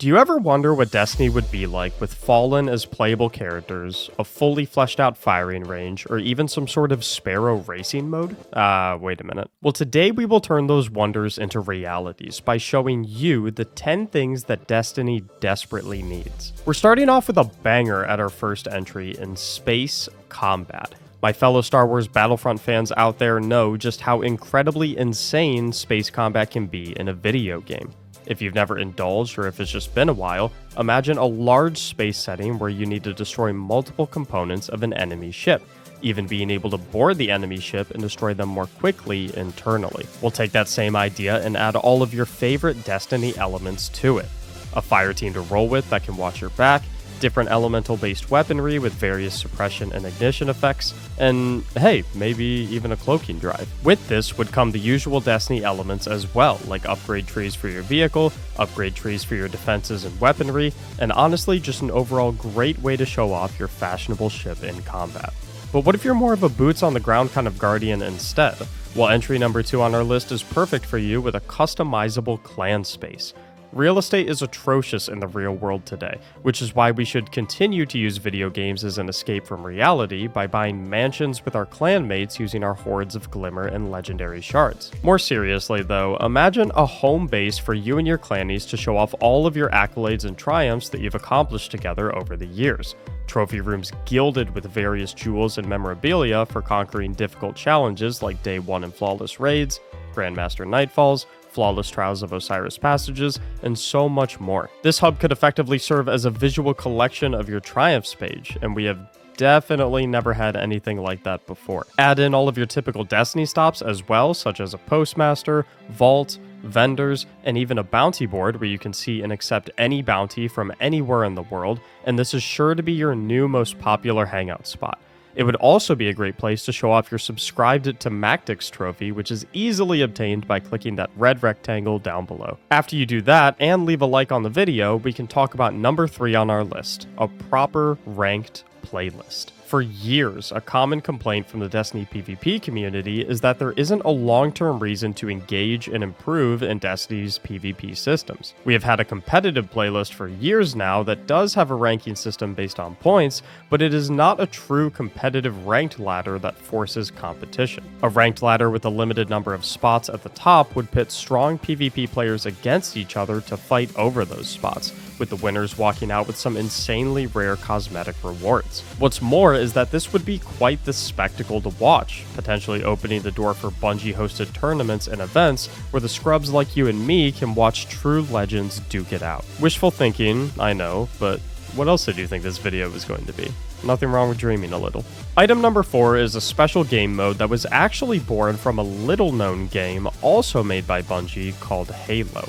Do you ever wonder what Destiny would be like with Fallen as playable characters, a fully fleshed out firing range, or even some sort of Sparrow racing mode? Wait a minute. Well, today we will turn those wonders into realities by showing you the 10 things that Destiny desperately needs. We're starting off with a banger at our first entry in Space Combat. My fellow Star Wars Battlefront fans out there know just how incredibly insane space combat can be in a video game. If you've never indulged or if it's just been a while, imagine a large space setting where you need to destroy multiple components of an enemy ship, even being able to board the enemy ship and destroy them more quickly internally. We'll take that same idea and add all of your favorite Destiny elements to it. A fire team to roll with that can watch your back, different elemental-based weaponry with various suppression and ignition effects, and hey, maybe even a cloaking drive. With this would come the usual Destiny elements as well, like upgrade trees for your vehicle, upgrade trees for your defenses and weaponry, and honestly just an overall great way to show off your fashionable ship in combat. But what if you're more of a boots-on-the-ground kind of guardian instead? Well, entry number 2 on our list is perfect for you with a customizable clan space. Real estate is atrocious in the real world today, which is why we should continue to use video games as an escape from reality by buying mansions with our clanmates using our hordes of glimmer and legendary shards. More seriously though, imagine a home base for you and your clannies to show off all of your accolades and triumphs that you've accomplished together over the years. Trophy rooms gilded with various jewels and memorabilia for conquering difficult challenges like Day 1 and Flawless Raids, Grandmaster Nightfalls, Flawless Trials of Osiris passages, and so much more. This hub could effectively serve as a visual collection of your triumphs page, and we have definitely never had anything like that before. Add in all of your typical Destiny stops as well, such as a postmaster, vault, vendors, and even a bounty board where you can see and accept any bounty from anywhere in the world, and this is sure to be your new most popular hangout spot. It would also be a great place to show off your subscribed to Mactics trophy, which is easily obtained by clicking that red rectangle down below. After you do that and leave a like on the video, we can talk about number 3 on our list, a proper ranked playlist. For years, a common complaint from the Destiny PvP community is that there isn't a long-term reason to engage and improve in Destiny's PvP systems. We have had a competitive playlist for years now that does have a ranking system based on points, but it is not a true competitive ranked ladder that forces competition. A ranked ladder with a limited number of spots at the top would pit strong PvP players against each other to fight over those spots, with the winners walking out with some insanely rare cosmetic rewards. What's more is that this would be quite the spectacle to watch, potentially opening the door for Bungie-hosted tournaments and events where the scrubs like you and me can watch true legends duke it out. Wishful thinking, I know, but what else did you think this video was going to be? Nothing wrong with dreaming a little. Item number 4 is a special game mode that was actually born from a little-known game also made by Bungie called Halo.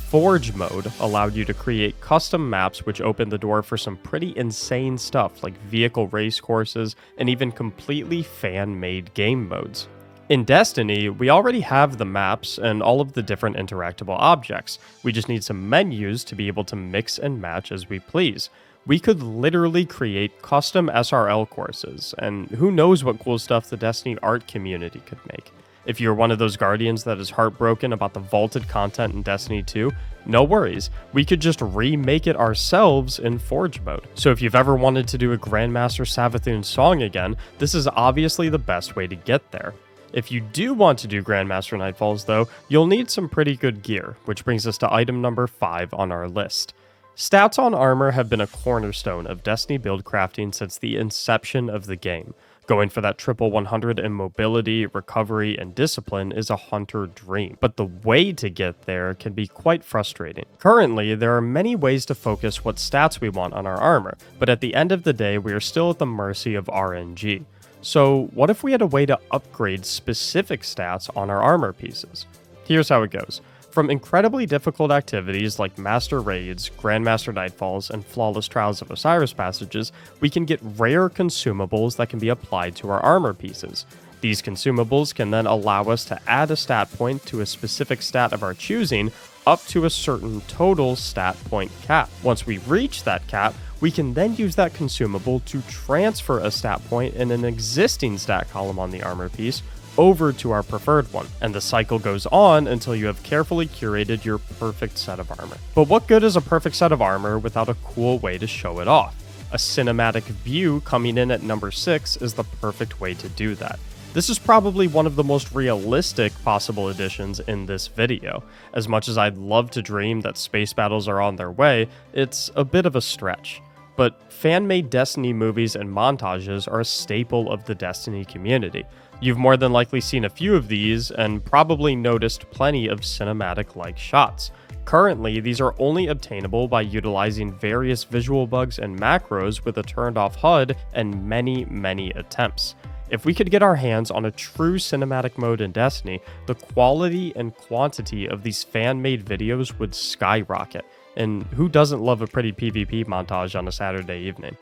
Forge mode allowed you to create custom maps which opened the door for some pretty insane stuff like vehicle race courses and even completely fan-made game modes. In Destiny, we already have the maps and all of the different interactable objects. We just need some menus to be able to mix and match as we please. We could literally create custom SRL courses, and who knows what cool stuff the Destiny art community could make. If you're one of those guardians that is heartbroken about the vaulted content in Destiny 2, no worries, we could just remake it ourselves in Forge mode. So if you've ever wanted to do a Grandmaster Savathûn song again, this is obviously the best way to get there. If you do want to do Grandmaster Nightfalls though, you'll need some pretty good gear, which brings us to item number 5 on our list. Stats on armor have been a cornerstone of Destiny build crafting since the inception of the game. Going for that triple 100 in mobility, recovery, and discipline is a hunter dream, but the way to get there can be quite frustrating. Currently, there are many ways to focus what stats we want on our armor, but at the end of the day, we are still at the mercy of RNG. So what if we had a way to upgrade specific stats on our armor pieces? Here's how it goes. From incredibly difficult activities like Master Raids, Grandmaster Nightfalls, and Flawless Trials of Osiris passages, we can get rare consumables that can be applied to our armor pieces. These consumables can then allow us to add a stat point to a specific stat of our choosing up to a certain total stat point cap. Once we reach that cap, we can then use that consumable to transfer a stat point in an existing stat column on the armor piece over to our preferred one, and the cycle goes on until you have carefully curated your perfect set of armor. But what good is a perfect set of armor without a cool way to show it off? A cinematic view coming in at number 6 is the perfect way to do that. This is probably one of the most realistic possible additions in this video. As much as I'd love to dream that space battles are on their way, it's a bit of a stretch. But fan-made Destiny movies and montages are a staple of the Destiny community. You've more than likely seen a few of these and probably noticed plenty of cinematic-like shots. Currently, these are only obtainable by utilizing various visual bugs and macros with a turned-off HUD and many attempts. If we could get our hands on a true cinematic mode in Destiny, the quality and quantity of these fan-made videos would skyrocket. And who doesn't love a pretty PvP montage on a Saturday evening?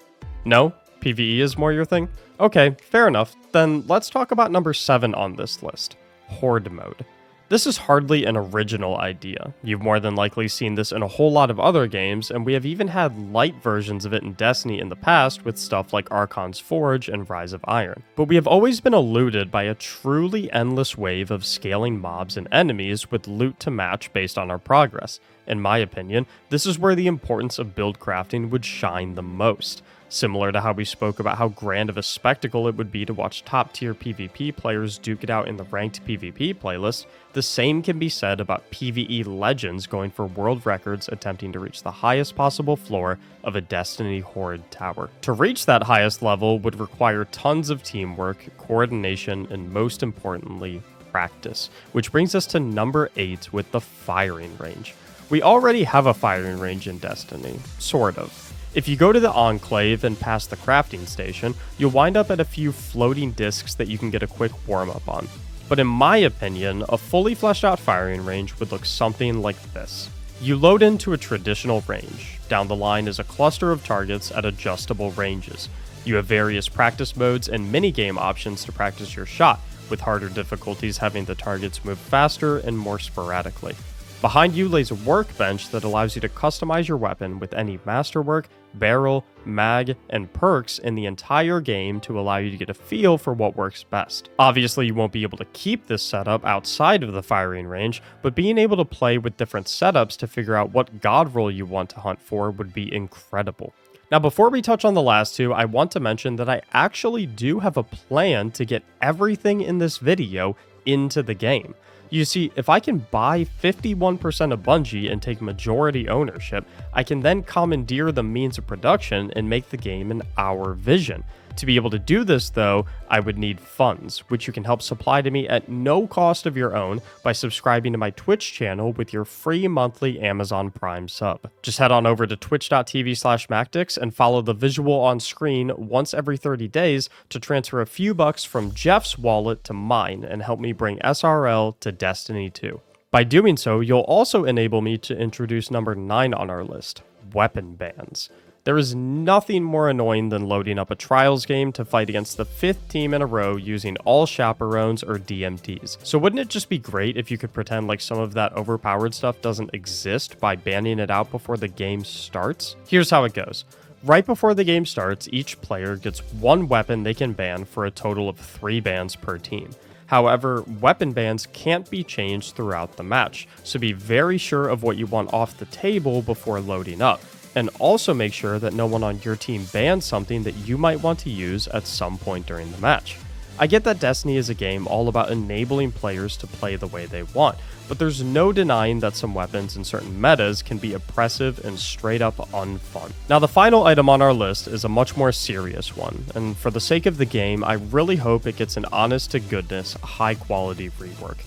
No? PvE is more your thing? Okay, fair enough. Then let's talk about number 7 on this list, Horde mode. This is hardly an original idea. You've more than likely seen this in a whole lot of other games, and we have even had light versions of it in Destiny in the past with stuff like Archon's Forge and Rise of Iron. But we have always been eluded by a truly endless wave of scaling mobs and enemies with loot to match based on our progress. In my opinion, this is where the importance of build crafting would shine the most. Similar to how we spoke about how grand of a spectacle it would be to watch top-tier PvP players duke it out in the ranked PvP playlist, the same can be said about PvE legends going for world records attempting to reach the highest possible floor of a Destiny Horde tower. To reach that highest level would require tons of teamwork, coordination, and most importantly, practice, which brings us to number 8 with the firing range. We already have a firing range in Destiny, sort of. If you go to the Enclave and past the crafting station, you'll wind up at a few floating discs that you can get a quick warm-up on. But in my opinion, a fully fleshed out firing range would look something like this. You load into a traditional range. Down the line is a cluster of targets at adjustable ranges. You have various practice modes and minigame options to practice your shot, with harder difficulties having the targets move faster and more sporadically. Behind you lays a workbench that allows you to customize your weapon with any masterwork, barrel, mag, and perks in the entire game to allow you to get a feel for what works best. Obviously, you won't be able to keep this setup outside of the firing range, but being able to play with different setups to figure out what god roll you want to hunt for would be incredible. Now, before we touch on the last two, I want to mention that I actually do have a plan to get everything in this video into the game. You see, if I can buy 51% of Bungie and take majority ownership, I can then commandeer the means of production and make the game in our vision. To be able to do this, though, I would need funds, which you can help supply to me at no cost of your own by subscribing to my Twitch channel with your free monthly Amazon Prime sub. Just head on over to twitch.tv/Mactics and follow the visual on screen once every 30 days to transfer a few bucks from Jeff's wallet to mine and help me bring SRL to Destiny 2. By doing so, you'll also enable me to introduce number 9 on our list, weapon bans. There is nothing more annoying than loading up a Trials game to fight against the 5th team in a row using all chaperones or DMTs. So wouldn't it just be great if you could pretend like some of that overpowered stuff doesn't exist by banning it out before the game starts? Here's how it goes. Right before the game starts, each player gets one weapon they can ban for a total of 3 bans per team. However, weapon bans can't be changed throughout the match, so be very sure of what you want off the table before loading up. And also make sure that no one on your team bans something that you might want to use at some point during the match. I get that Destiny is a game all about enabling players to play the way they want, but there's no denying that some weapons in certain metas can be oppressive and straight up unfun. Now, the final item on our list is a much more serious one, and for the sake of the game, I really hope it gets an honest-to-goodness, high-quality rework.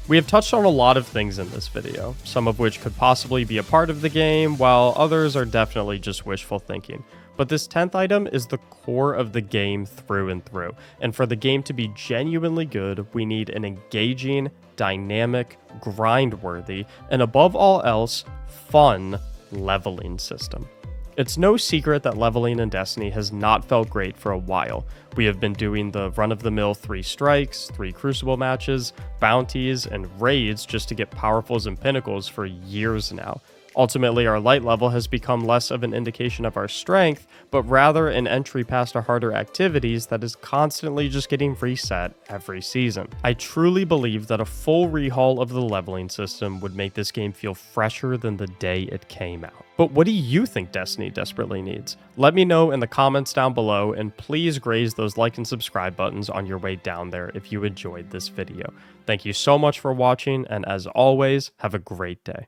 We have touched on a lot of things in this video, some of which could possibly be a part of the game, while others are definitely just wishful thinking. But this 10th item is the core of the game through and through, and for the game to be genuinely good, we need an engaging, dynamic, grind-worthy, and above all else, fun leveling system. It's no secret that leveling in Destiny has not felt great for a while. We have been doing the run-of-the-mill 3 strikes, 3 crucible matches, bounties, and raids just to get powerfuls and pinnacles for years now. Ultimately, our light level has become less of an indication of our strength, but rather an entry past our harder activities that is constantly just getting reset every season. I truly believe that a full rehaul of the leveling system would make this game feel fresher than the day it came out. But what do you think Destiny desperately needs? Let me know in the comments down below, and please graze those like and subscribe buttons on your way down there if you enjoyed this video. Thank you so much for watching, and as always, have a great day.